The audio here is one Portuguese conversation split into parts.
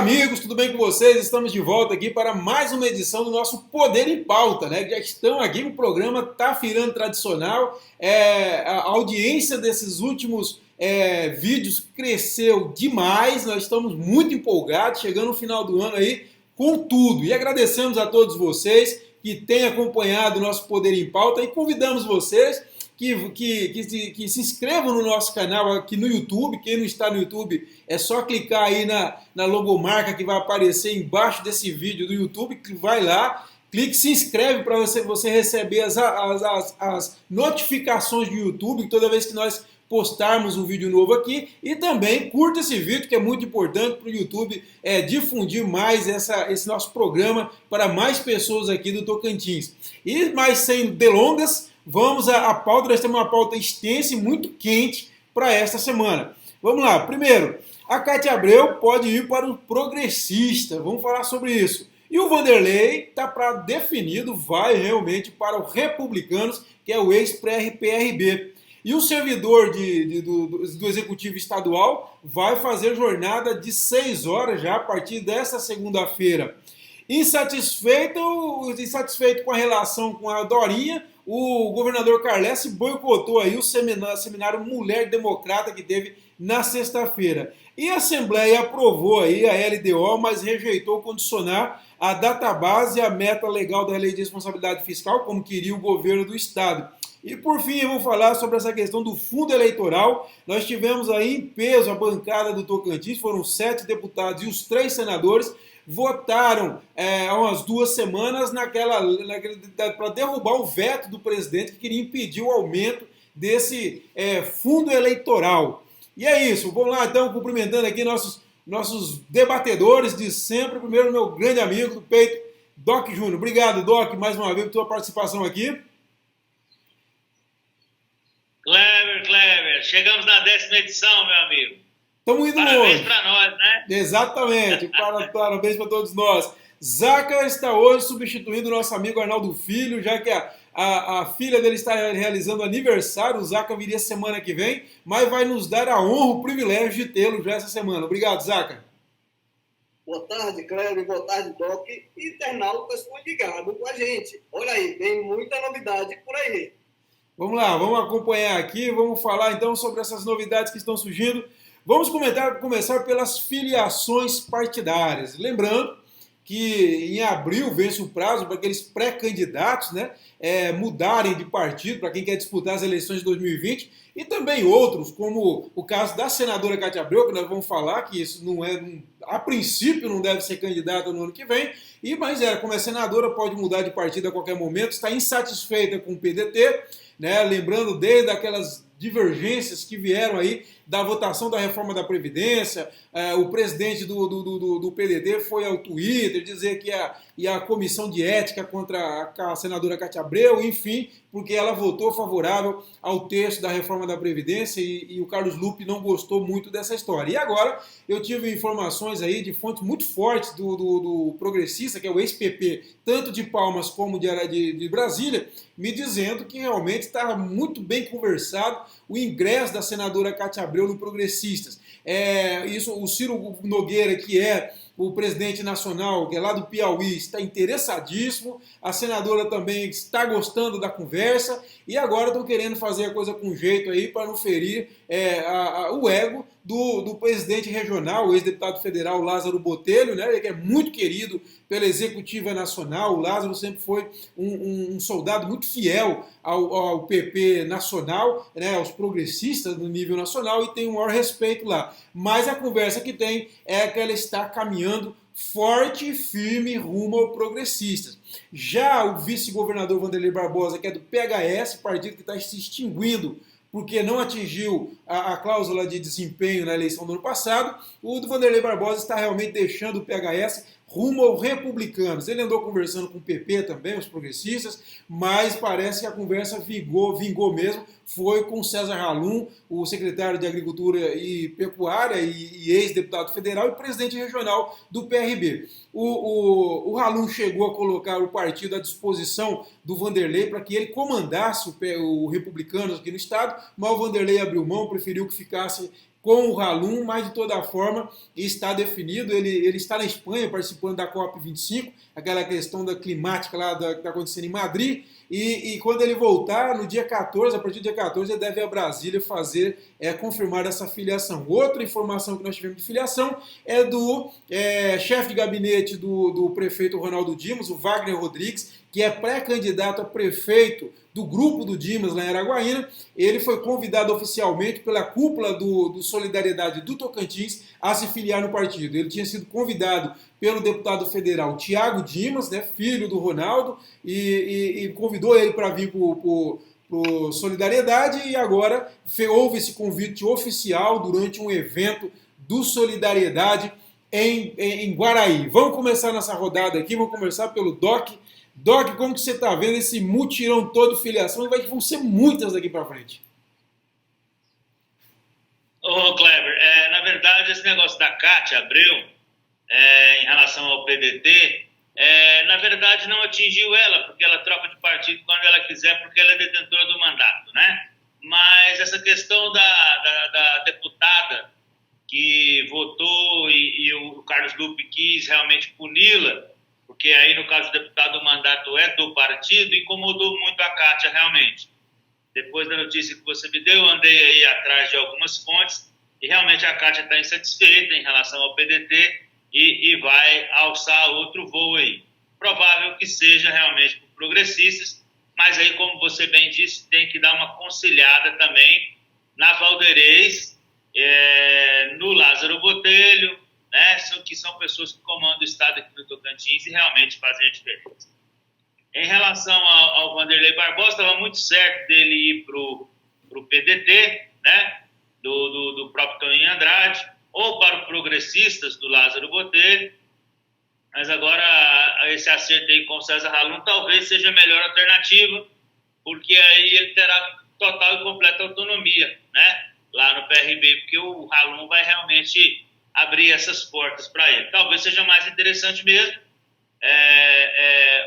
amigos, tudo bem com vocês? Estamos de volta aqui para mais uma edição do nosso Poder em Pauta, né? Já estão aqui, o programa está virando tradicional, a audiência desses últimos vídeos cresceu demais, nós estamos muito empolgados, chegando no final do ano aí com tudo. E agradecemos a todos vocês que têm acompanhado o nosso Poder em Pauta e convidamos vocês que se inscrevam no nosso canal aqui no YouTube. Quem não está no YouTube é só clicar aí na logomarca que vai aparecer embaixo desse vídeo do YouTube, que vai lá, clique, se inscreve para você receber as notificações do YouTube toda vez que nós postarmos um vídeo novo aqui, e também curta esse vídeo, que é muito importante para o YouTube difundir mais esse nosso programa para mais pessoas aqui do Tocantins. E mais sem delongas, vamos à pauta. Nós temos uma pauta extensa e muito quente para esta semana. Vamos lá. Primeiro, a Cátia Abreu pode ir para o progressista. Vamos falar sobre isso. E o Vanderlei está para definido, vai realmente para o Republicanos, que é o ex-PRB. E o servidor do Executivo Estadual vai fazer jornada de 6 horas já a partir desta segunda-feira. Insatisfeito com a relação com a Dorinha, o governador Carles boicotou aí o seminário Mulher Democrata que teve na sexta-feira. E a Assembleia aprovou aí a LDO, mas rejeitou condicionar a database à meta legal da Lei de Responsabilidade Fiscal, como queria o governo do Estado. E por fim, eu vou falar sobre essa questão do fundo eleitoral. Nós tivemos aí em peso a bancada do Tocantins, foram 7 deputados e os 3 senadores votaram há umas 2 semanas para derrubar o veto do presidente que queria impedir o aumento desse fundo eleitoral. E é isso, vamos lá então, cumprimentando aqui nossos debatedores de sempre. Primeiro, meu grande amigo do peito, Doc Júnior. Obrigado, Doc, mais uma vez por sua participação aqui. Clever, chegamos na 10ª edição, meu amigo. Estamos indo longe. Parabéns para nós, né? Exatamente, parabéns para todos nós. Zaca está hoje substituindo o nosso amigo Arnaldo Filho, já que a filha dele está realizando aniversário. O Zaca viria semana que vem, mas vai nos dar a honra, o privilégio de tê-lo já essa semana. Obrigado, Zaca. Boa tarde, Cleber, boa tarde, Doc. E internautas ligados com a gente. Olha aí, tem muita novidade por aí. Vamos lá, vamos acompanhar aqui, vamos falar então sobre essas novidades que estão surgindo. Vamos começar pelas filiações partidárias. Lembrando que em abril vence o prazo para aqueles pré-candidatos, né, mudarem de partido, para quem quer disputar as eleições de 2020, e também outros, como o caso da senadora Cátia Abreu, que nós vamos falar, que isso a princípio não deve ser candidata no ano que vem, mas como é senadora, pode mudar de partido a qualquer momento, está insatisfeita com o PDT, né, lembrando desde aquelas divergências que vieram aí da votação da reforma da Previdência. O presidente do PDT foi ao Twitter dizer que a comissão de ética contra a senadora Cátia Abreu, enfim, porque ela votou favorável ao texto da reforma da Previdência e o Carlos Lupe não gostou muito dessa história. E agora eu tive informações aí de fontes muito fortes do progressista, que é o ex-PP, tanto de Palmas como de Brasília, me dizendo que realmente está muito bem conversado o ingresso da senadora Cátia Abreu no Progressistas. O Ciro Nogueira, que é o presidente nacional, que é lá do Piauí, está interessadíssimo, a senadora também está gostando da conversa, e agora estão querendo fazer a coisa com jeito aí para não ferir o ego do presidente regional, o ex-deputado federal Lázaro Botelho, né, que é muito querido pela executiva nacional. O Lázaro sempre foi um soldado muito fiel ao PP nacional, né, aos progressistas no nível nacional, e tem o maior respeito lá. Mas a conversa que tem é que ela está caminhando forte e firme rumo ao progressistas. Já o vice-governador Vanderlei Barbosa, que é do PHS, partido que está se extinguindo porque não atingiu a cláusula de desempenho na eleição do ano passado, o do Vanderlei Barbosa está realmente deixando o PHS rumo ao Republicanos. Ele andou conversando com o PP também, os progressistas, mas parece que a conversa vingou mesmo, foi com César Halum, o secretário de Agricultura e Pecuária e ex-deputado federal e presidente regional do PRB. O Halum chegou a colocar o partido à disposição do Vanderlei para que ele comandasse o Republicanos aqui no estado, mas o Vanderlei abriu mão, preferiu que ficasse com o Halum, mas de toda forma está definido. Ele está na Espanha participando da COP25, aquela questão da climática lá que está acontecendo em Madrid. E quando ele voltar, no dia 14, a partir do dia 14, ele deve ir a Brasília confirmar essa filiação. Outra informação que nós tivemos de filiação é do chefe de gabinete do prefeito Ronaldo Dimas, o Wagner Rodrigues, que é pré-candidato a prefeito do grupo do Dimas lá em Araguaína. Ele foi convidado oficialmente pela cúpula do Solidariedade do Tocantins a se filiar no partido. Ele tinha sido convidado pelo deputado federal Tiago Dimas, né, filho do Ronaldo, e convidou ele para vir para o Solidariedade, e agora houve esse convite oficial durante um evento do Solidariedade em Guaraí. Vamos começar nossa rodada aqui, vamos começar pelo Doc. Doc, como que você está vendo esse mutirão todo de filiação? Vão ser muitas daqui para frente. Ô, Kleber, na verdade, esse negócio da Cátia Abreu, em relação ao PDT, na verdade não atingiu ela, porque ela troca de partido quando ela quiser, porque ela é detentora do mandato, né? Mas essa questão da deputada que votou e o Carlos Lupe quis realmente puni-la, porque aí, no caso do deputado, o mandato é do partido, incomodou muito a Cátia, realmente. Depois da notícia que você me deu, eu andei aí atrás de algumas fontes, e realmente a Cátia está insatisfeita em relação ao PDT e vai alçar outro voo aí. Provável que seja realmente por progressistas, mas aí, como você bem disse, tem que dar uma conciliada também na Valderez, no Lázaro Botelho, né, que são pessoas que comandam o estado aqui do Tocantins e realmente fazem a diferença. Em relação ao Vanderlei Barbosa, estava muito certo dele ir para o PDT, né, do próprio Toninho Andrade, ou para os progressistas do Lázaro Botelho, mas agora esse acerto aí com o César Halum talvez seja a melhor alternativa, porque aí ele terá total e completa autonomia, né, lá no PRB, porque o Halum vai realmente abrir essas portas para ele. Talvez seja mais interessante mesmo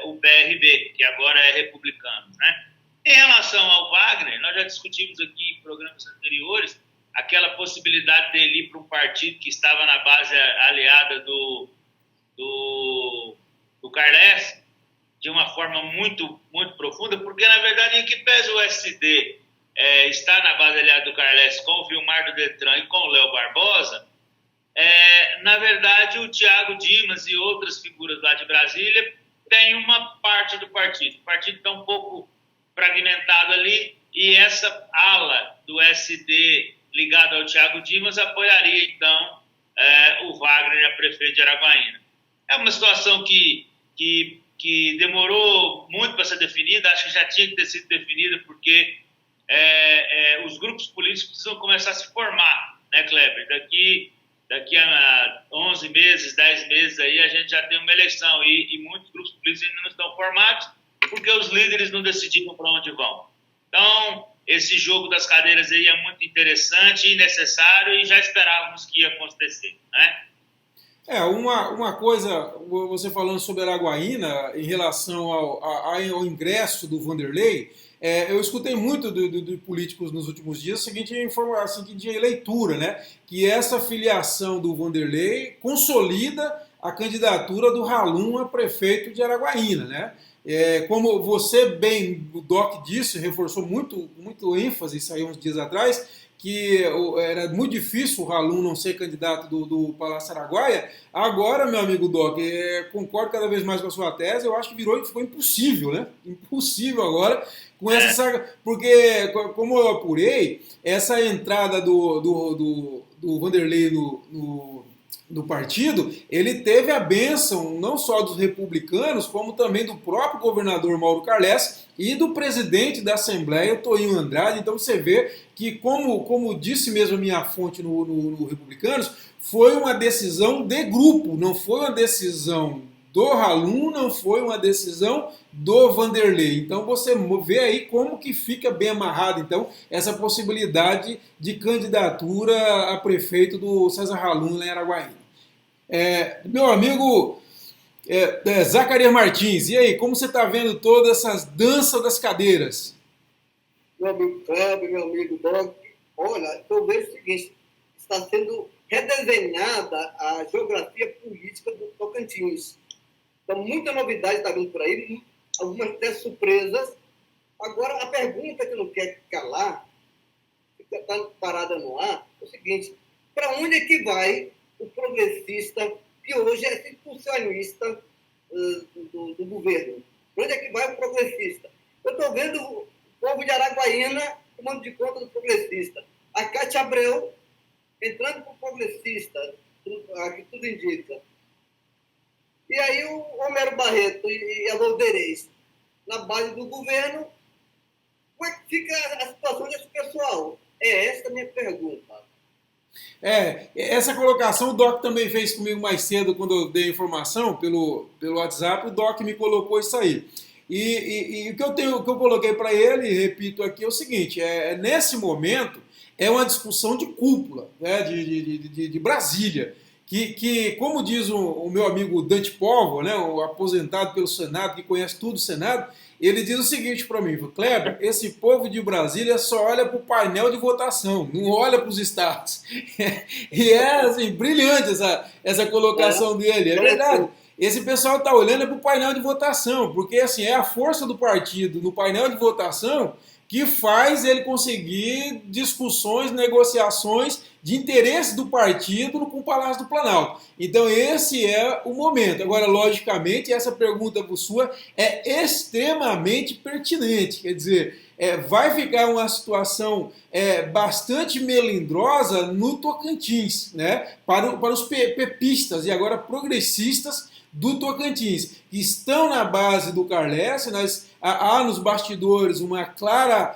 o PRB, que agora é republicano, né? Em relação ao Wagner, nós já discutimos aqui em programas anteriores aquela possibilidade dele ir para um partido que estava na base aliada do Carles, de uma forma muito, muito profunda, porque, na verdade, em que pese o SD está na base aliada do Carles com o Vilmar do Detran e com o Léo Barbosa, na verdade, o Tiago Dimas e outras figuras lá de Brasília têm uma parte do partido. O partido está um pouco fragmentado ali, e essa ala do SD ligada ao Tiago Dimas apoiaria, então, o Wagner a prefeito de Araguaína. É uma situação que demorou muito para ser definida, acho que já tinha que ter sido definida, porque os grupos políticos precisam começar a se formar, né, Kleber? Daqui a 11 meses, 10 meses, aí a gente já tem uma eleição e muitos grupos políticos ainda não estão formados porque os líderes não decidiram para onde vão. Então, esse jogo das cadeiras aí é muito interessante e necessário e já esperávamos que ia acontecer, né? Uma coisa, você falando sobre Araguaína, em relação ao ingresso do Vanderlei, eu escutei muito de políticos nos últimos dias a seguinte leitura, né? Que essa filiação do Vanderlei consolida a candidatura do Halum a prefeito de Araguaína, né? Como você bem, o Doc disse, reforçou muito ênfase isso aí uns dias atrás, que era muito difícil o Halum não ser candidato do Palácio Araguaia. Agora, meu amigo Doc, concordo cada vez mais com a sua tese, eu acho que ficou impossível, né? Impossível agora, com essa saga, porque, como eu apurei, essa entrada do Vanderlei no partido, ele teve a bênção não só dos republicanos, como também do próprio governador Mauro Carles e do presidente da Assembleia, Toninho Andrade. Então você vê que, como disse mesmo a minha fonte no Republicanos, foi uma decisão de grupo, não foi uma decisão do Halum, não foi uma decisão do Vanderlei. Então você vê aí como que fica bem amarrado, então, essa possibilidade de candidatura a prefeito do César Halum lá em Araguaína. Meu amigo Zacarias Martins, e aí, como você está vendo todas essas danças das cadeiras? Meu amigo Kleber, meu amigo Doc, olha, eu vejo o seguinte, está sendo redesenhada a geografia política do Tocantins. Então, muita novidade está vindo por aí, algumas até surpresas. Agora, a pergunta que não quer calar, que está parada no ar, é o seguinte: para onde é que vai o progressista, que hoje é impulsionista do governo? Para onde é que vai o progressista? Eu estou vendo o povo de Araguaína tomando de conta do progressista. A Cátia Abreu entrando para o progressista, aqui tudo indica. E aí o Homero Barreto e a Valderez, na base do governo, como é que fica a situação desse pessoal? É essa a minha pergunta. Essa colocação o Doc também fez comigo mais cedo, quando eu dei a informação pelo WhatsApp, o Doc me colocou isso aí. E o que eu coloquei para ele, e repito aqui, é o seguinte: nesse momento é uma discussão de cúpula, né, de Brasília, que como diz o meu amigo Dante Povo, né, o aposentado pelo Senado, que conhece tudo o Senado, ele diz o seguinte para mim: Kleber, esse povo de Brasília só olha para o painel de votação, não olha para os estados. E é assim, brilhante essa colocação dele, é verdade. Esse pessoal está olhando para o painel de votação, porque assim, é a força do partido no painel de votação que faz ele conseguir discussões, negociações de interesse do partido com o Palácio do Planalto. Então esse é o momento. Agora, logicamente, essa pergunta sua é extremamente pertinente. Quer dizer, vai ficar uma situação bastante melindrosa no Tocantins, né? Para os pepistas e agora progressistas do Tocantins, que estão na base do Carles. Há nos bastidores uma clara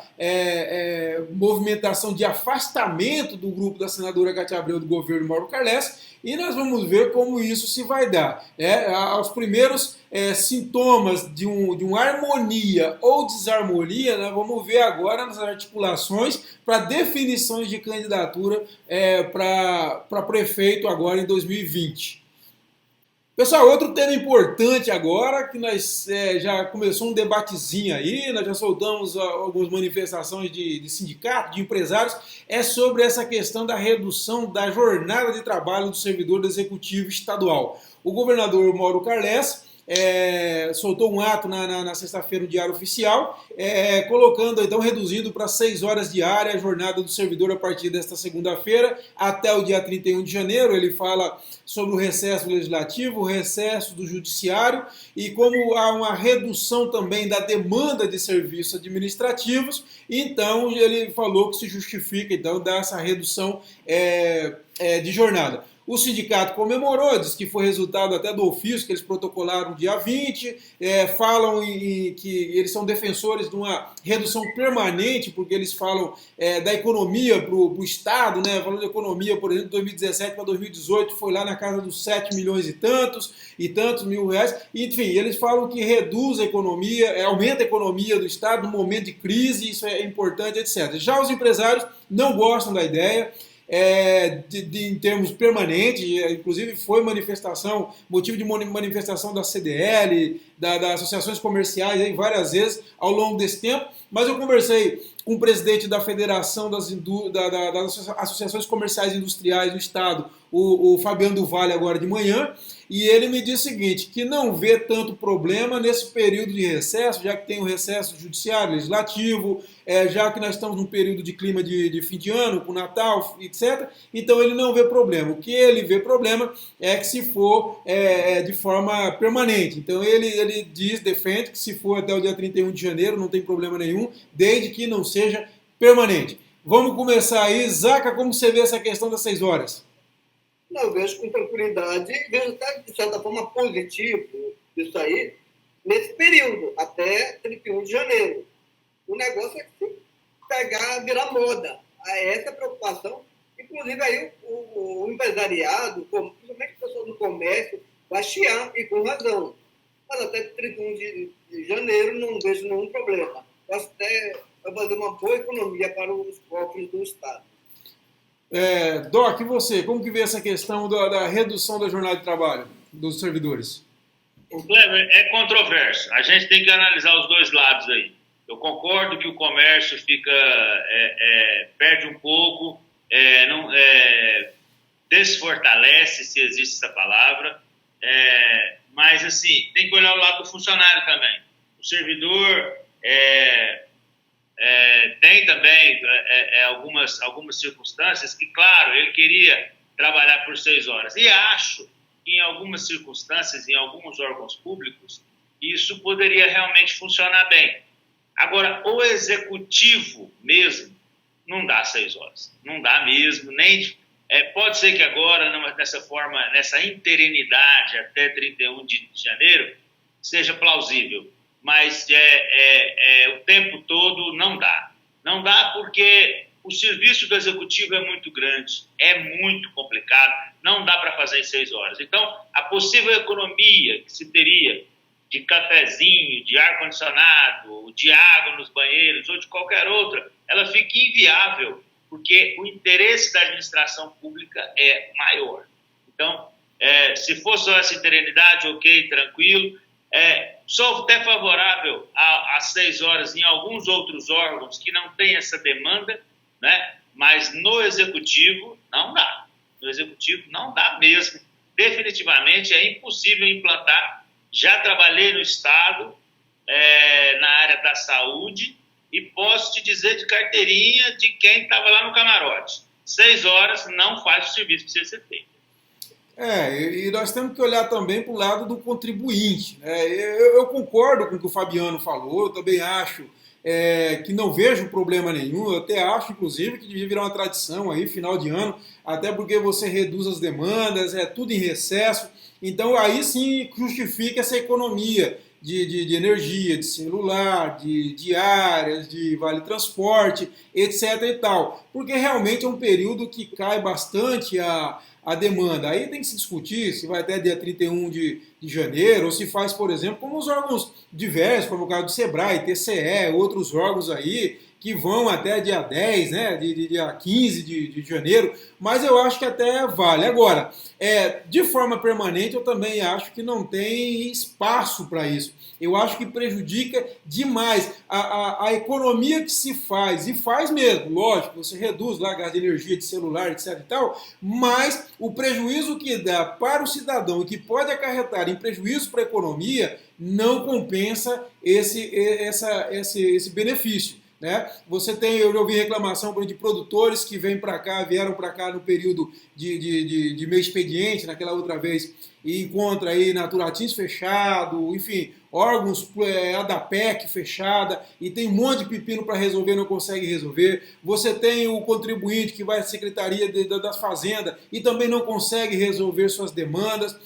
movimentação de afastamento do grupo da senadora Cátia Abreu do governo Mauro Carles, e nós vamos ver como isso se vai dar. Aos primeiros sintomas de uma harmonia ou desarmonia, nós vamos ver agora nas articulações para definições de candidatura para prefeito agora em 2020. Pessoal, outro tema importante agora, que nós já começou um debatezinho aí, nós já soltamos algumas manifestações de sindicato, de empresários, é sobre essa questão da redução da jornada de trabalho do servidor do executivo estadual. O governador Mauro Carles soltou um ato na sexta-feira no Diário Oficial, colocando, então, reduzindo para 6 horas diárias a jornada do servidor a partir desta segunda-feira até o dia 31 de janeiro. Ele fala sobre o recesso legislativo, o recesso do judiciário e como há uma redução também da demanda de serviços administrativos. Então, ele falou que se justifica, então, dar essa redução de jornada. O sindicato comemorou, diz que foi resultado até do ofício que eles protocolaram no dia 20, falam que eles são defensores de uma redução permanente, porque eles falam da economia para o Estado, né? Falando de economia, por exemplo, de 2017 para 2018, foi lá na casa dos 7 milhões e tantos mil reais. Enfim, eles falam que reduz a economia, aumenta a economia do Estado no momento de crise, isso é importante, etc. Já os empresários não gostam da ideia. Em termos permanentes, inclusive foi motivo de manifestação da CDL, das associações comerciais aí, várias vezes ao longo desse tempo, mas eu conversei com o presidente da Federação das Associações Comerciais e Industriais do Estado, o Fabiano do Vale, agora de manhã, e ele me disse o seguinte, que não vê tanto problema nesse período de recesso, já que tem o recesso judiciário, legislativo, já que nós estamos num período de clima de fim de ano, com Natal, etc. Então ele não vê problema. O que ele vê problema é que se for de forma permanente. Então ele defende que se for até o dia 31 de janeiro, não tem problema nenhum, desde que não seja permanente. Vamos começar aí. Zaca, como você vê essa questão das 6 horas? Não, eu vejo com tranquilidade, vejo até de certa forma positivo isso aí, nesse período, até 31 de janeiro. O negócio é que virar moda. Essa preocupação, inclusive aí o empresariado, principalmente o pessoal do comércio, vai chiar, e com razão. Mas até 31 de janeiro não vejo nenhum problema. Eu acho que até vai fazer uma boa economia para os cofres do Estado. Doc, e você, como que vê essa questão da redução da jornada de trabalho dos servidores? O Kleber, é controverso. A gente tem que analisar os dois lados aí. Eu concordo que o comércio perde um pouco não, desfortalece, se existe essa palavra, mas assim, tem que olhar o lado do funcionário também. O servidor tem também algumas circunstâncias que, claro, ele queria trabalhar por 6 horas. E acho que em algumas circunstâncias, em alguns órgãos públicos, isso poderia realmente funcionar bem. Agora, o executivo mesmo não dá 6 horas. Não dá mesmo, nem... pode ser que agora, nessa interinidade até 31 de janeiro, seja plausível, mas o tempo todo não dá. Não dá porque o serviço do executivo é muito grande, é muito complicado, não dá para fazer em 6 horas. Então, a possível economia que se teria de cafezinho, de ar-condicionado, de água nos banheiros ou de qualquer outra, ela fica inviável, porque o interesse da administração pública é maior. Então, se for só essa interinidade, ok, tranquilo. Sou até favorável às 6 horas em alguns outros órgãos que não têm essa demanda, né? Mas no Executivo não dá. No Executivo não dá mesmo. Definitivamente é impossível implantar. Já trabalhei no Estado, na área da saúde, e posso te dizer de carteirinha de quem estava lá no camarote. 6 horas não faz o serviço que precisa ser feito. E nós temos que olhar também para o lado do contribuinte, né? Eu concordo com o que o Fabiano falou, eu também acho que não vejo problema nenhum, eu até acho, inclusive, que devia virar uma tradição aí, final de ano, até porque você reduz as demandas, é tudo em recesso, então aí sim justifica essa economia de energia, de celular, de diárias, de vale transporte, etc e tal, porque realmente é um período que cai bastante a demanda. Aí tem que se discutir se vai até dia 31 de janeiro, ou se faz, por exemplo, como os órgãos diversos, como o caso do Sebrae, TCE, outros órgãos aí, que vão até dia 10, né, dia 15 de janeiro, mas eu acho que até vale. Agora, de forma permanente, eu também acho que não tem espaço para isso. Eu acho que prejudica demais a economia que se faz, e faz mesmo, lógico, você reduz lá a gasto de energia de celular, etc e tal, mas o prejuízo que dá para o cidadão e que pode acarretar em prejuízo para a economia não compensa esse benefício. Né? Eu já ouvi reclamação de produtores que vieram para cá no período de meio expediente, naquela outra vez, e encontra aí Naturatins fechado, enfim, órgãos, a ADAPEC fechada, e tem um monte de pepino para resolver, não consegue resolver. Você tem o contribuinte que vai à Secretaria da Fazenda e também não consegue resolver suas demandas.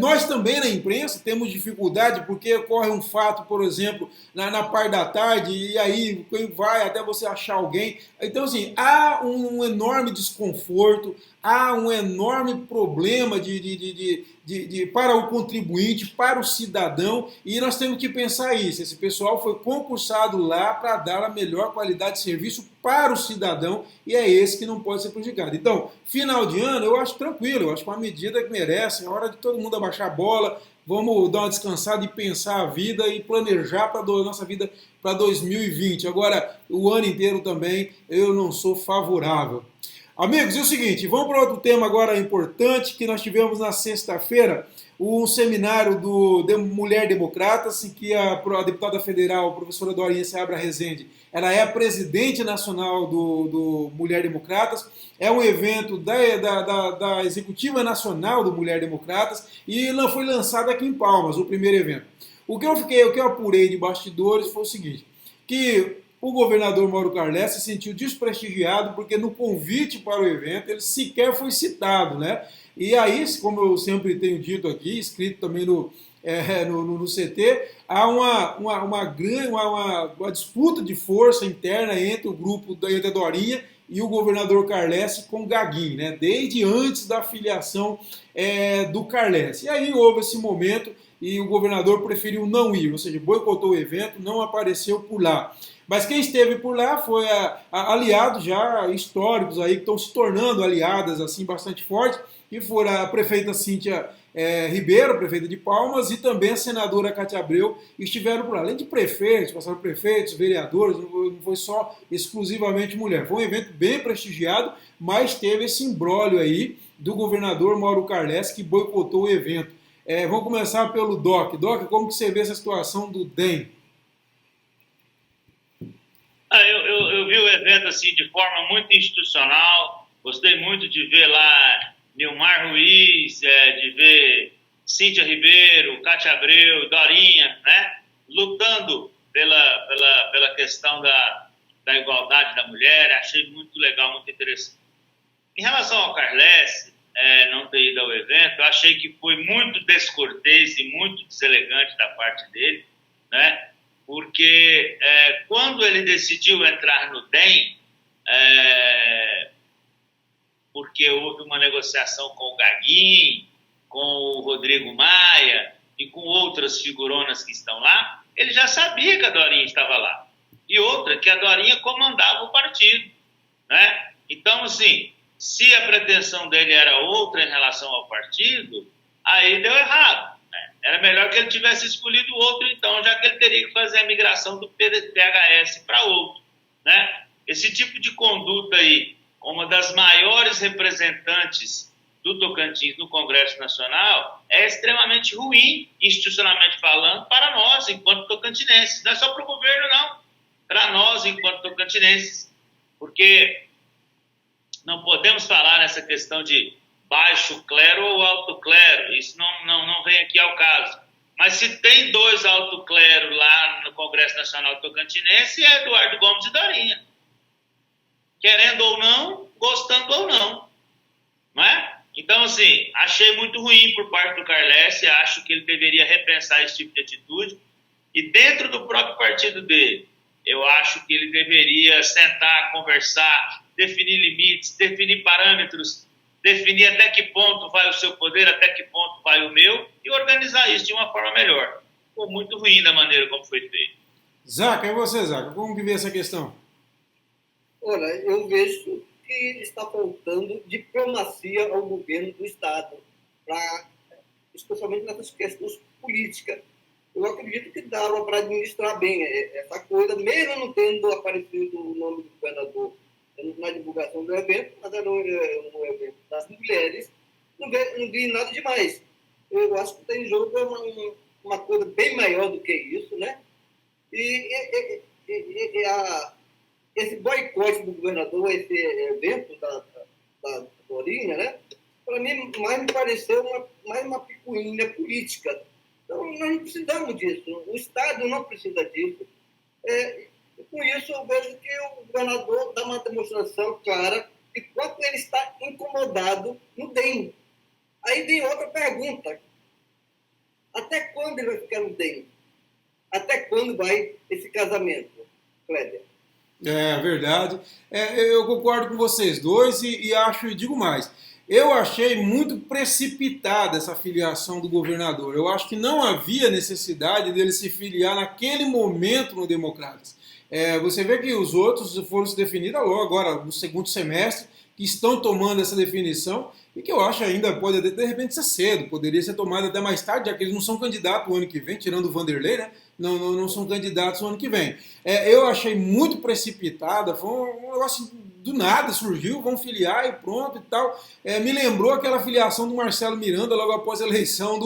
Nós também na imprensa temos dificuldade porque ocorre um fato, por exemplo, na parte da tarde, e aí vai até você achar alguém. Então, assim, há um enorme desconforto, há um enorme problema para o contribuinte, para o cidadão, e nós temos que pensar isso. Esse pessoal foi concursado lá para dar a melhor qualidade de serviço para o cidadão, e é esse que não pode ser prejudicado. Então, final de ano, eu acho tranquilo, eu acho que é uma medida que merece, é hora de todo mundo abaixar a bola, vamos dar uma descansada e pensar a vida e planejar para a nossa vida para 2020. Agora, o ano inteiro também eu não sou favorável. Amigos, é o seguinte, vamos para outro tema agora importante, que nós tivemos na sexta-feira, um seminário do Mulher Democratas, em que a deputada federal, a professora Dorinha Seabra Rezende, ela é a presidente nacional do Mulher Democratas, é um evento da Executiva Nacional do Mulher Democratas, e foi lançado aqui em Palmas, o primeiro evento. O que eu apurei de bastidores foi o seguinte, que o governador Mauro Carles se sentiu desprestigiado porque no convite para o evento ele sequer foi citado, né? E aí, como eu sempre tenho dito aqui, escrito também no CT, há uma disputa de força interna entre o grupo da Dorinha e o governador Carles com o Gaguin, né? Desde antes da filiação do Carles. E aí houve esse momento e o governador preferiu não ir, ou seja, boicotou o evento, não apareceu por lá. Mas quem esteve por lá foi aliados já históricos aí, que estão se tornando aliadas assim, bastante fortes, que foram a prefeita Cíntia Ribeiro, prefeita de Palmas, e também a senadora Cátia Abreu estiveram por lá. Além de prefeitos, passaram prefeitos, vereadores, não foi só exclusivamente mulher. Foi um evento bem prestigiado, mas teve esse imbróglio aí do governador Mauro Carles, que boicotou o evento. Vamos começar pelo Doc. Doc, como que você vê essa situação do DEM? Eu vi o evento assim de forma muito institucional, gostei muito de ver lá Nilmar Ruiz, de ver Cíntia Ribeiro, Cátia Abreu, Dorinha, né, lutando pela questão da igualdade da mulher. Achei muito legal, muito interessante. Em relação ao Carles não ter ido ao evento, eu achei que foi muito descortês e muito deselegante da parte dele, né, porque quando ele decidiu entrar no DEM, porque houve uma negociação com o Gaguinho, com o Rodrigo Maia e com outras figuronas que estão lá, ele já sabia que a Dorinha estava lá. E outra, que a Dorinha comandava o partido, né? Então, assim, se a pretensão dele era outra em relação ao partido, aí deu errado, né? Era melhor que ele tivesse escolhido outro, então, já que ele teria que fazer a migração do PHS para outro, né? Esse tipo de conduta aí, uma das maiores representantes do Tocantins no Congresso Nacional, é extremamente ruim, institucionalmente falando, para nós, enquanto tocantinenses. Não é só para o governo, não. Para nós, enquanto tocantinenses. Porque não podemos falar nessa questão de baixo clero ou alto clero. Isso não vem aqui ao caso. Mas se tem dois alto clero lá no Congresso Nacional Tocantinense, é Eduardo Gomes e Dorinha. Querendo ou não, gostando ou não. Não é? Então, assim, achei muito ruim por parte do Carles, acho que ele deveria repensar esse tipo de atitude. E dentro do próprio partido dele, eu acho que ele deveria sentar, conversar, definir limites, definir parâmetros, definir até que ponto vai o seu poder, até que ponto vai o meu, e organizar isso de uma forma melhor. Ficou muito ruim da maneira como foi feito. Zaca, e você, Zaca? Como que vê essa questão? Olha, eu vejo que está faltando diplomacia ao governo do Estado, especialmente nessas questões políticas. Eu acredito que dava para administrar bem essa coisa, mesmo não tendo aparecido o nome do governador na divulgação do evento, mas era um evento das mulheres, não vi nada demais. Eu acho que tem em jogo uma coisa bem maior do que isso, né? Esse boicote do governador, esse evento da Dorinha, né? Para mim, mais me pareceu mais uma picuinha política. Então, nós não precisamos disso. O Estado não precisa disso. Com isso, eu vejo que o governador dá uma demonstração clara de quanto ele está incomodado no DEM. Aí vem outra pergunta. Até quando ele vai ficar no DEM? Até quando vai esse casamento, Kleber? É verdade. Eu concordo com vocês dois e acho, e digo mais, eu achei muito precipitada essa filiação do governador. Eu acho que não havia necessidade dele se filiar naquele momento no Democratas. Você vê que os outros foram se definir logo agora, no segundo semestre, que estão tomando essa definição e que eu acho ainda pode de repente ser cedo, poderia ser tomado até mais tarde, já que eles não são candidatos o ano que vem, tirando o Vanderlei, né? Não são candidatos o ano que vem. Eu achei muito precipitada, foi um negócio do nada, surgiu, vão filiar e pronto e tal. Me lembrou aquela filiação do Marcelo Miranda logo após a eleição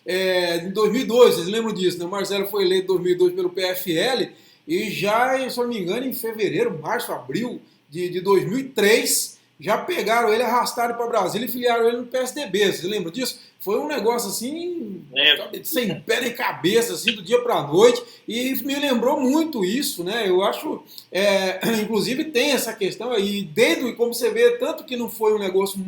de 2002, vocês lembram disso, né? O Marcelo foi eleito em 2002 pelo PFL e já, se eu não me engano, em fevereiro, março, abril de 2003, já pegaram ele, arrastaram para Brasília e filiaram ele no PSDB. Vocês lembram disso? Foi um negócio assim, sem pé nem cabeça, assim, do dia para a noite, e me lembrou muito isso, né? Eu acho, inclusive tem essa questão aí, desde como você vê, tanto que não foi um negócio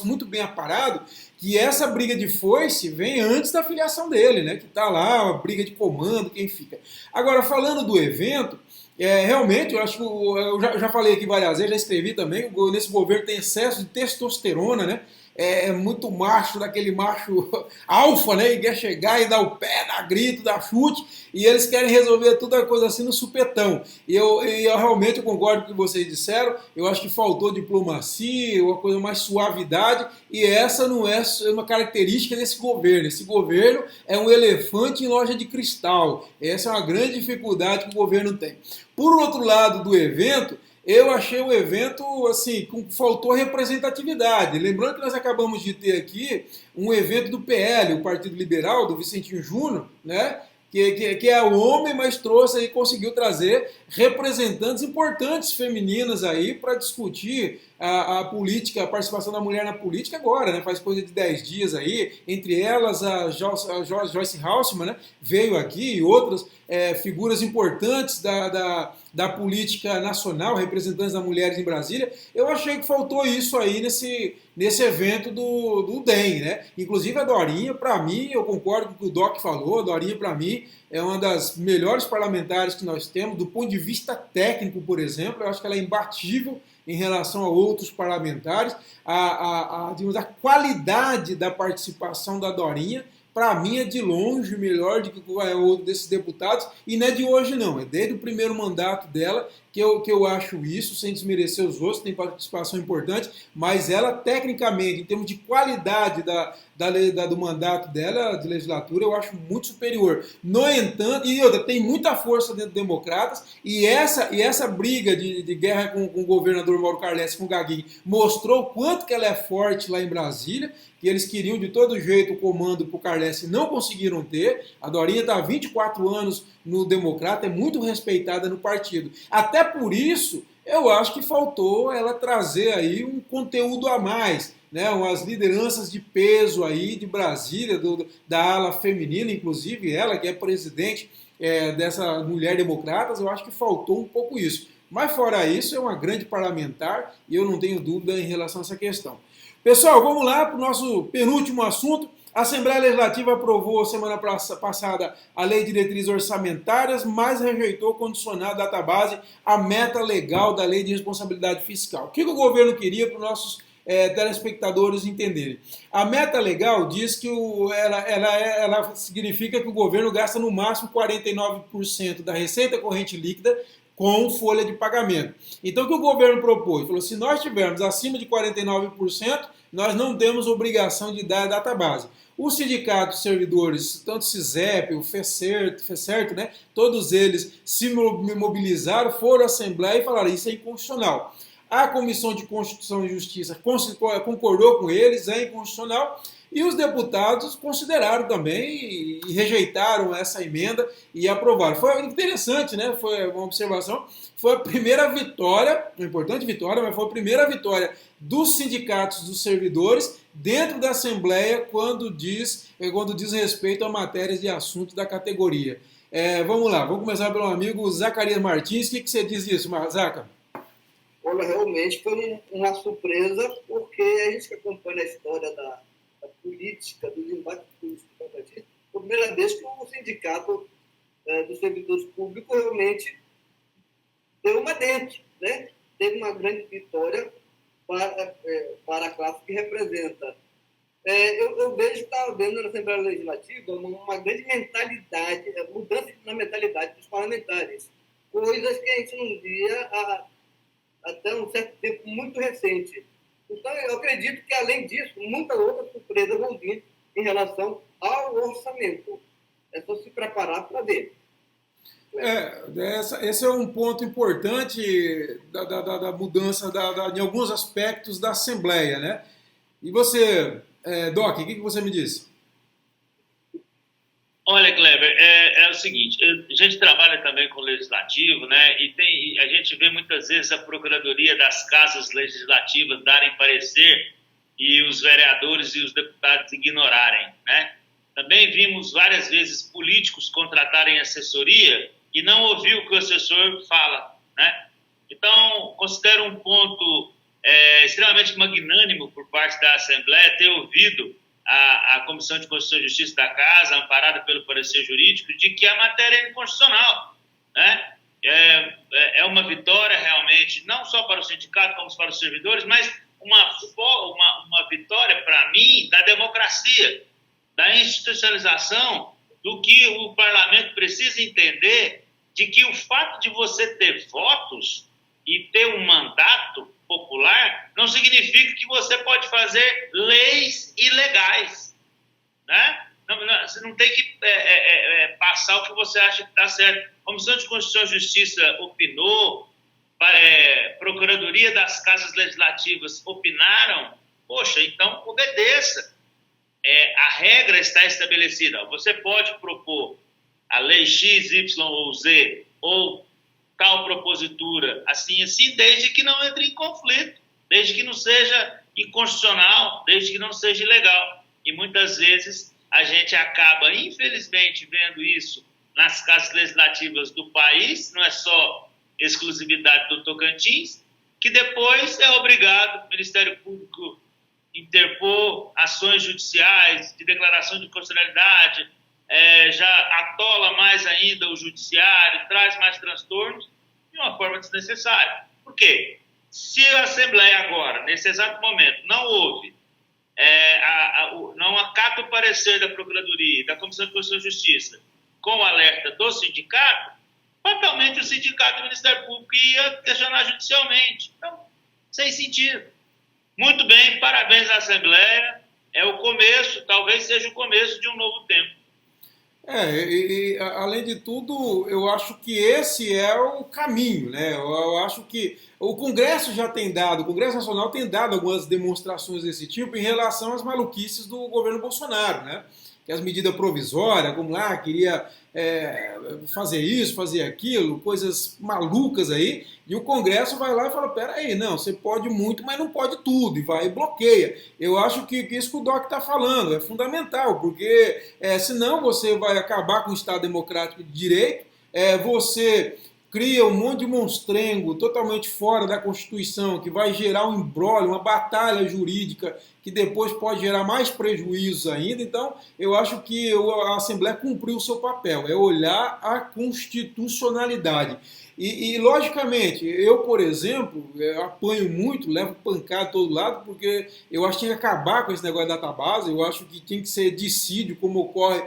muito bem aparado, que essa briga de foice vem antes da filiação dele, né? Que tá lá, a briga de comando, quem fica. Agora, falando do evento, realmente, eu acho que eu já falei aqui várias vezes, já escrevi também, nesse governo tem excesso de testosterona, né? é muito macho, daquele macho alfa, né? E quer chegar e dar o pé, dar grito, dar chute, e eles querem resolver toda a coisa assim no supetão. E eu realmente concordo com o que vocês disseram, eu acho que faltou diplomacia, uma coisa mais suavidade, e essa não é uma característica desse governo. Esse governo é um elefante em loja de cristal. Essa é uma grande dificuldade que o governo tem. Por outro lado do evento, eu achei o evento, assim, faltou representatividade. Lembrando que nós acabamos de ter aqui um evento do PL, o Partido Liberal, do Vicentinho Júnior, né? Que é o homem, mas trouxe aí, conseguiu trazer representantes importantes femininas aí para discutir a política, a participação da mulher na política agora, né? Faz coisa de 10 dias aí, entre elas a Joyce Halseman, né? Veio aqui, e outras figuras importantes da política nacional, representantes das mulheres em Brasília. Eu achei que faltou isso aí nesse evento do DEM, né? Inclusive a Dorinha, para mim, eu concordo com o que o Doc falou, a Dorinha, para mim, é uma das melhores parlamentares que nós temos, do ponto de vista técnico, por exemplo, eu acho que ela é imbatível em relação a outros parlamentares. Digamos, a qualidade da participação da Dorinha, para mim, é de longe melhor do que outro desses deputados, e não é de hoje não, é desde o primeiro mandato dela que eu acho isso, sem desmerecer os outros, tem participação importante, mas ela, tecnicamente, em termos de qualidade do mandato dela, de legislatura, eu acho muito superior. No entanto, e outra, tem muita força dentro dos democratas, e essa briga de guerra com o governador Mauro Carles, com o Gaguinho, mostrou o quanto que ela é forte lá em Brasília, que eles queriam de todo jeito o comando para o Carles e não conseguiram ter. A Dorinha está há 24 anos no Democrata, é muito respeitada no partido. Até por isso, eu acho que faltou ela trazer aí um conteúdo a mais, né? Umas lideranças de peso aí de Brasília, da ala feminina, inclusive ela que é presidente dessa Mulher Democratas, eu acho que faltou um pouco isso. Mas fora isso, é uma grande parlamentar e eu não tenho dúvida em relação a essa questão. Pessoal, vamos lá para o nosso penúltimo assunto. A Assembleia Legislativa aprovou semana passada a Lei de Diretrizes Orçamentárias, mas rejeitou condicionar a database à meta legal da Lei de Responsabilidade Fiscal. O que o governo queria para os nossos telespectadores entenderem? A meta legal diz que ela significa que o governo gasta no máximo 49% da receita corrente líquida com folha de pagamento. Então, o que o governo propôs? Falou, se nós tivermos acima de 49%, nós não temos obrigação de dar a database. Os sindicatos servidores, tanto o CISEP, o FECERT, né, todos eles se mobilizaram, foram à Assembleia e falaram, isso é inconstitucional. A Comissão de Constituição e Justiça concordou com eles, é inconstitucional, e os deputados consideraram também e rejeitaram essa emenda e aprovaram. Foi interessante, né? Foi uma observação. Foi a primeira vitória, uma importante vitória, mas foi a primeira vitória dos sindicatos dos servidores dentro da Assembleia quando diz respeito a matérias de assunto da categoria. Vamos lá, vamos começar pelo amigo Zacarias Martins. O que você diz disso, Zaca? Olha, realmente foi uma surpresa, porque a gente que acompanha a história da política, dos embates políticos, foi a primeira vez que o sindicato dos servidores públicos realmente deu uma dente, né? Teve uma grande vitória para a classe que representa. Eu vejo, estava vendo na Assembleia Legislativa uma grande mentalidade, mudança na mentalidade dos parlamentares, coisas que a gente não via até um certo tempo muito recente. Então, eu acredito que, além disso, muitas outras surpresas vão vir em relação ao orçamento. É só se preparar para ver. Esse é um ponto importante da mudança em alguns aspectos da Assembleia, né? E você, Doc, o que você me disse? Olha, Kleber, é o seguinte, a gente trabalha também com o legislativo, né? E a gente vê muitas vezes a Procuradoria das Casas Legislativas darem parecer e os vereadores e os deputados ignorarem, né? Também vimos várias vezes políticos contratarem assessoria e não ouvir o que o assessor fala, né? Então, considero um ponto extremamente magnânimo por parte da Assembleia ter ouvido a Comissão de Constituição e Justiça da Casa, amparada pelo parecer jurídico, de que a matéria é inconstitucional, né? É uma vitória realmente, não só para o sindicato, como para os servidores, mas uma vitória, para mim, da democracia, da institucionalização, do que o parlamento precisa entender, de que o fato de você ter votos e ter um mandato popular não significa que você pode fazer leis ilegais, né? Você não tem que passar o que você acha que está certo. A Comissão de Constituição e Justiça opinou, Procuradoria das Casas Legislativas opinaram, poxa, então obedeça. A regra está estabelecida. Você pode propor a lei X, Y ou Z, ou tal propositura, assim, desde que não entre em conflito, desde que não seja inconstitucional, desde que não seja ilegal. E muitas vezes a gente acaba, infelizmente, vendo isso nas casas legislativas do país, não é só exclusividade do Tocantins, que depois é obrigado o Ministério Público interpor ações judiciais de declaração de constitucionalidade, já atola mais ainda o judiciário, traz mais transtornos de uma forma desnecessária. Por quê? Se a Assembleia agora, nesse exato momento, não houve, não acata o parecer da Procuradoria e da Comissão de Constituição e Justiça com o alerta do sindicato, fatalmente o sindicato e o Ministério Público ia questionar judicialmente. Então, sem sentido. Muito bem, parabéns à Assembleia. É o começo, talvez seja o começo de um novo tempo. Além de tudo, eu acho que esse é o caminho, né? Eu acho que o Congresso o Congresso Nacional tem dado algumas demonstrações desse tipo em relação às maluquices do governo Bolsonaro, né? Que as medidas provisórias, como lá, queria fazer isso, fazer aquilo, coisas malucas aí, e o Congresso vai lá e fala, peraí, não, você pode muito, mas não pode tudo, e vai e bloqueia. Eu acho que isso que o Doc está falando é fundamental, porque senão você vai acabar com o Estado Democrático de Direito, você cria um monte de monstrengo totalmente fora da Constituição, que vai gerar um imbróglio, uma batalha jurídica, que depois pode gerar mais prejuízos ainda. Então, eu acho que a Assembleia cumpriu o seu papel, é olhar a constitucionalidade. E logicamente, eu, por exemplo, apanho muito, levo pancada de todo lado, porque eu acho que tinha que acabar com esse negócio de database, eu acho que tinha que ser dissídio, como ocorre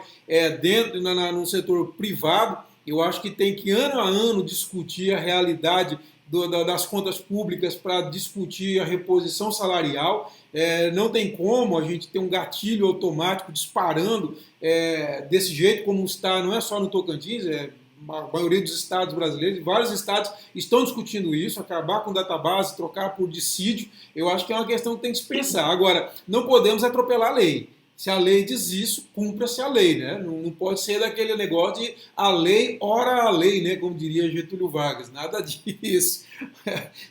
dentro, no setor privado. Eu acho que tem que, ano a ano, discutir a realidade das contas públicas para discutir a reposição salarial. Não tem como a gente ter um gatilho automático disparando desse jeito como está, não é só no Tocantins, a maioria dos estados brasileiros, vários estados estão discutindo isso, acabar com database, trocar por dissídio. Eu acho que é uma questão que tem que se pensar. Agora, não podemos atropelar a lei. Se a lei diz isso, cumpra-se a lei, né? Não pode ser daquele negócio de a lei, ora a lei, né? Como diria Getúlio Vargas. Nada disso.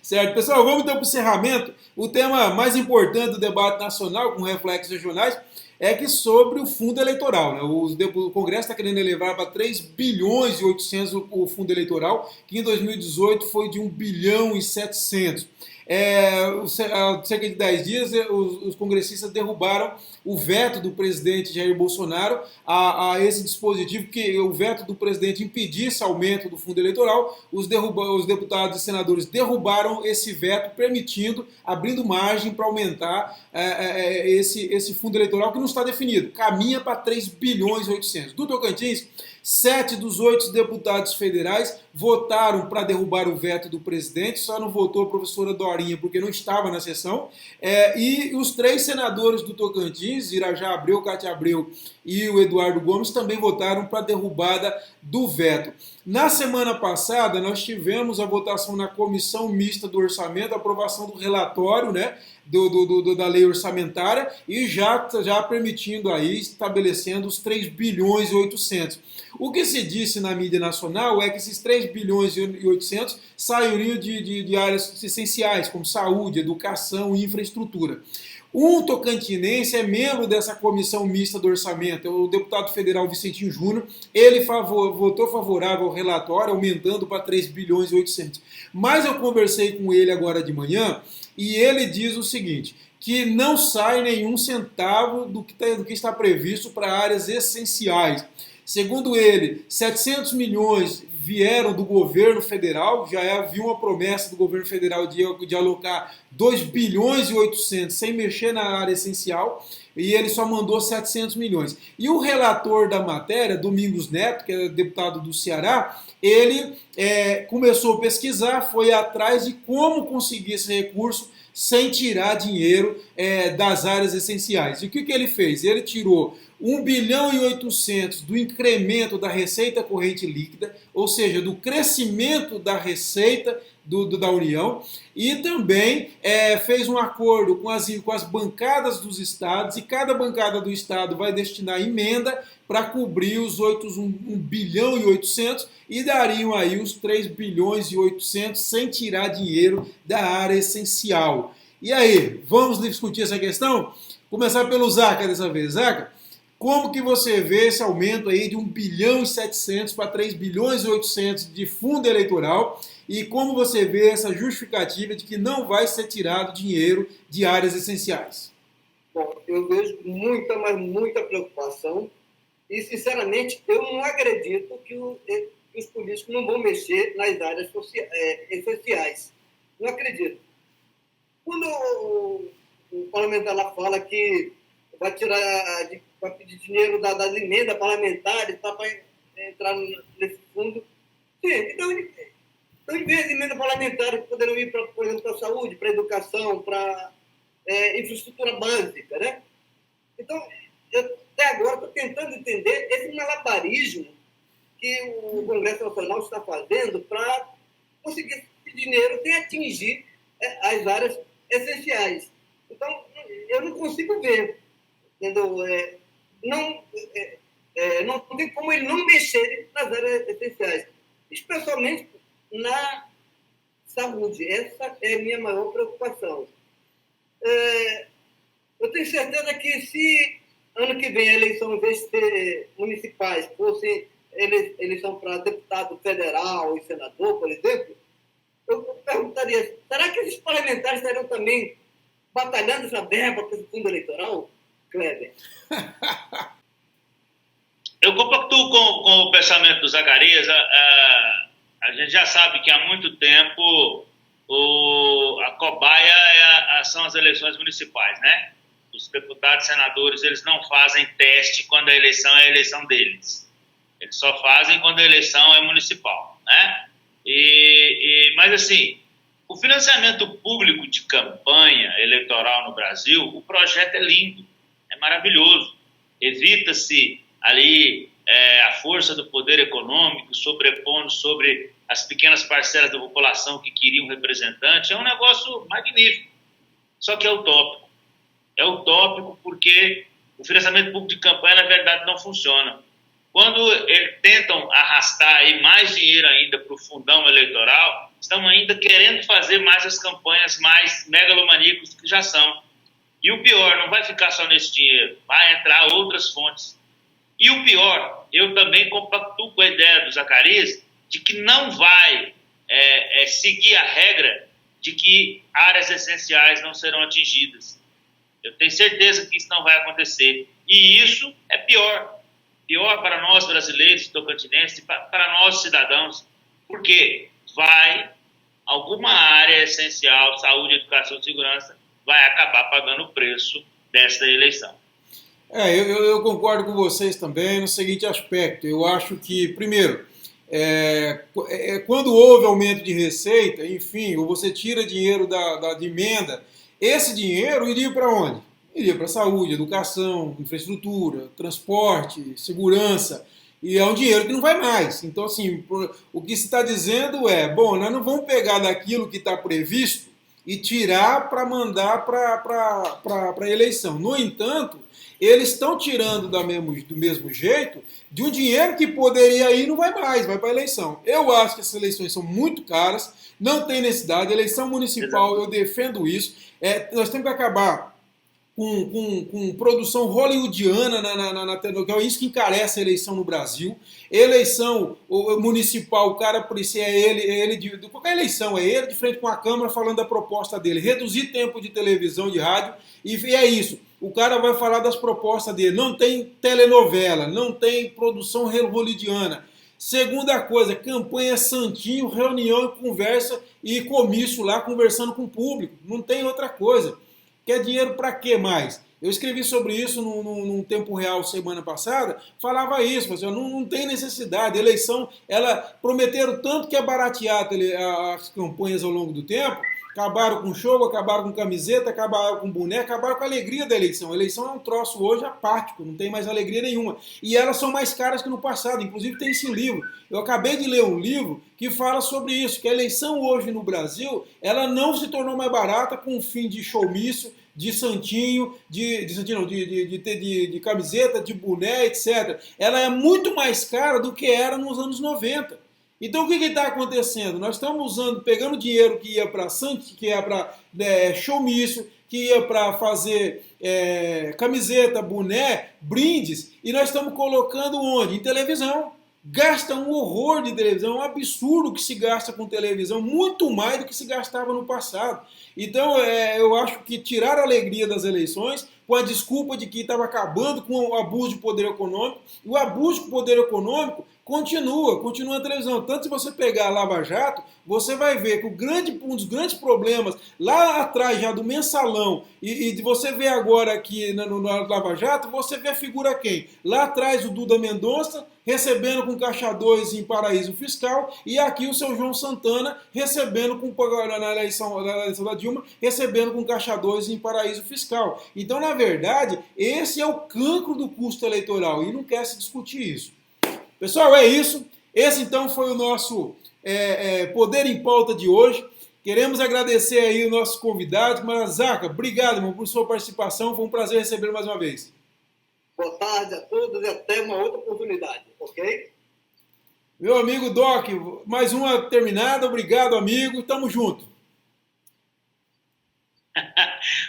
Certo, pessoal? Vamos então para o encerramento. O tema mais importante do debate nacional, com reflexos regionais, é que sobre o fundo eleitoral, né? O Congresso está querendo elevar para 3 bilhões e 800 o fundo eleitoral, que em 2018 foi de 1 bilhão e 700. Há cerca de 10 dias, os congressistas derrubaram o veto do presidente Jair Bolsonaro a esse dispositivo, que o veto do presidente impedisse aumento do fundo eleitoral. Os deputados e senadores derrubaram esse veto, abrindo margem para aumentar esse fundo eleitoral, que não está definido. Caminha para 3 bilhões e 800. Do Tocantins, 7 dos 8 deputados federais votaram para derrubar o veto do presidente, só não votou a professora Dorinha porque não estava na sessão, e os 3 senadores do Tocantins, Irajá Abreu, Cátia Abreu e o Eduardo Gomes, também votaram para a derrubada do veto. Na semana passada, nós tivemos a votação na Comissão Mista do Orçamento, a aprovação do relatório, né, da lei orçamentária, e já permitindo aí, estabelecendo os 3 bilhões e 800. O que se disse na mídia nacional é que esses 3 bilhões e 800 sairiam de áreas essenciais, como saúde, educação e infraestrutura. Um tocantinense é membro dessa comissão mista do orçamento, é o deputado federal Vicentinho Júnior. Ele votou favorável ao relatório, aumentando para 3 bilhões e 800. Mas eu conversei com ele agora de manhã e ele diz o seguinte, que não sai nenhum centavo do que está previsto para áreas essenciais. Segundo ele, 700 milhões vieram do governo federal, já havia uma promessa do governo federal de alocar 2 bilhões e 800 sem mexer na área essencial, e ele só mandou 700 milhões. E o relator da matéria, Domingos Neto, que é deputado do Ceará, ele começou a pesquisar, foi atrás de como conseguir esse recurso sem tirar dinheiro das áreas essenciais. E o que ele fez? Ele tirou 1 bilhão e 800 do incremento da receita corrente líquida, ou seja, do crescimento da receita da União, e também fez um acordo com as bancadas dos estados, e cada bancada do estado vai destinar emenda para cobrir os 1 bilhão e 800, e dariam aí os 3 bilhões e 800 sem tirar dinheiro da área essencial. E aí, vamos discutir essa questão? Começar pelo Zaca dessa vez. Zaca, como que você vê esse aumento aí de 1 bilhão e 700 para 3 bilhões e 800 de fundo eleitoral, e como você vê essa justificativa de que não vai ser tirado dinheiro de áreas essenciais? Bom, eu vejo muita, mas muita preocupação e, sinceramente, eu não acredito que os políticos não vão mexer nas áreas essenciais. Não acredito. Quando o parlamentar lá fala que vai vai pedir dinheiro das emendas parlamentares para entrar nesse fundo, sim, então em vez de emendas parlamentares que poderiam ir, por exemplo, para a saúde, para a educação, para infraestrutura básica, né? Então, até agora estou tentando entender esse malabarismo que o Congresso Nacional está fazendo para conseguir esse dinheiro sem atingir as áreas essenciais. Então, eu não consigo ver, entendeu? Não tem como ele não mexer nas áreas essenciais, especialmente na saúde. Essa é a minha maior preocupação. Eu tenho certeza que se ano que vem a eleição, em vez de ser municipais, fosse eleição para deputado federal e senador, por exemplo, eu perguntaria, será que esses parlamentares estariam também batalhando essa verba para o fundo eleitoral, Kleber? Eu compactuo com o pensamento do Zacarias. A gente já sabe que há muito tempo a cobaia são as eleições municipais, né? Os deputados e senadores, eles não fazem teste quando a eleição é a eleição deles. Eles só fazem quando a eleição é municipal, né? Mas, assim, o financiamento público de campanha eleitoral no Brasil, o projeto é lindo, é maravilhoso. Evita-se ali a força do poder econômico sobrepondo sobre as pequenas parcelas da população que queriam um representante. É um negócio magnífico, só que é utópico. É utópico porque o financiamento público de campanha, na verdade, não funciona. Quando eles tentam arrastar aí mais dinheiro ainda para o fundão eleitoral, estão ainda querendo fazer mais as campanhas mais megalomaníacas que já são. E o pior, não vai ficar só nesse dinheiro, vai entrar outras fontes. E o pior, eu também compactuo com a ideia do Zacarias de que não vai seguir a regra de que áreas essenciais não serão atingidas. Eu tenho certeza que isso não vai acontecer. E isso é pior. Pior para nós brasileiros, tocantinenses, para nós cidadãos, porque alguma área essencial, saúde, educação e segurança, vai acabar pagando o preço dessa eleição. Eu concordo com vocês também no seguinte aspecto. Eu acho que, primeiro, quando houve aumento de receita, enfim, ou você tira dinheiro da emenda, esse dinheiro iria para onde? Iria para saúde, educação, infraestrutura, transporte, segurança, e é um dinheiro que não vai mais. Então, assim, o que se está dizendo nós não vamos pegar daquilo que está previsto e tirar para mandar para a eleição. No entanto, eles estão tirando do mesmo jeito de um dinheiro que poderia ir e não vai mais, vai para a eleição. Eu acho que essas eleições são muito caras, não tem necessidade. Eleição municipal, eu defendo isso. Nós temos que acabar com produção hollywoodiana na televisão, é isso que encarece a eleição no Brasil. Eleição municipal, o cara por isso de qualquer eleição, é ele de frente com a Câmara falando da proposta dele, reduzir tempo de televisão, de rádio, e é isso. O cara vai falar das propostas dele, não tem telenovela, não tem produção hollywoodiana. Segunda coisa, campanha santinho, reunião e conversa e comício lá, conversando com o público. Não tem outra coisa. Quer dinheiro para quê mais? Eu escrevi sobre isso num tempo real semana passada, falava isso, mas não tem necessidade. A eleição, prometeram tanto que é baratear as campanhas ao longo do tempo, acabaram com show, acabaram com camiseta, acabaram com boneco, acabaram com a alegria da eleição. A eleição é um troço hoje apático, não tem mais alegria nenhuma. E elas são mais caras que no passado, inclusive tem esse livro. Eu acabei de ler um livro que fala sobre isso, que a eleição hoje no Brasil, ela não se tornou mais barata com o fim de showmício, de santinho, de camiseta, de boné, etc. Ela é muito mais cara do que era nos anos 90. Então o que está acontecendo? Nós estamos pegando dinheiro que ia para showmício, que ia para fazer camiseta, boné, brindes, e nós estamos colocando onde? Em televisão. Gasta um horror de televisão, é um absurdo que se gasta com televisão, muito mais do que se gastava no passado. Então, eu acho que tiraram a alegria das eleições com a desculpa de que estava acabando com o abuso de poder econômico, e o abuso de poder econômico continua na televisão. Tanto se você pegar a Lava Jato, você vai ver que um dos grandes problemas lá atrás já do mensalão, e de você ver agora aqui no Lava Jato, você vê a figura quem? Lá atrás o Duda Mendonça recebendo com caixa 2 em paraíso fiscal, e aqui o seu João Santana recebendo na eleição da Dilma, recebendo com caixa 2 em paraíso fiscal. Então, na verdade, esse é o cancro do custo eleitoral, e não quer se discutir isso. Pessoal, é isso. Esse então foi o nosso Poder em Pauta de hoje. Queremos agradecer aí os nossos convidados. Mas, Zaca, obrigado, irmão, por sua participação. Foi um prazer receber mais uma vez. Boa tarde a todos e até uma outra oportunidade, ok? Meu amigo Doc, mais uma terminada. Obrigado, amigo. Tamo junto.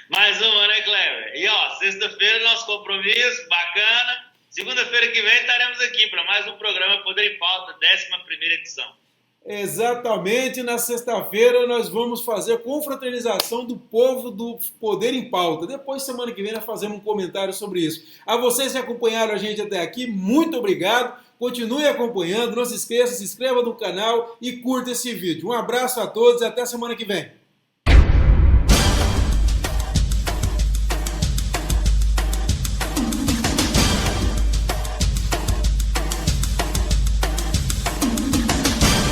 Mais uma, né, Cleber? E ó, sexta-feira nosso compromisso, bacana. Segunda-feira que vem estaremos aqui para mais um programa Poder em Pauta, 11ª edição. Exatamente, na sexta-feira nós vamos fazer a confraternização do povo do Poder em Pauta. Depois, semana que vem, nós fazemos um comentário sobre isso. A vocês que acompanharam a gente até aqui, muito obrigado. Continue acompanhando, não se esqueça, se inscreva no canal e curta esse vídeo. Um abraço a todos e até semana que vem.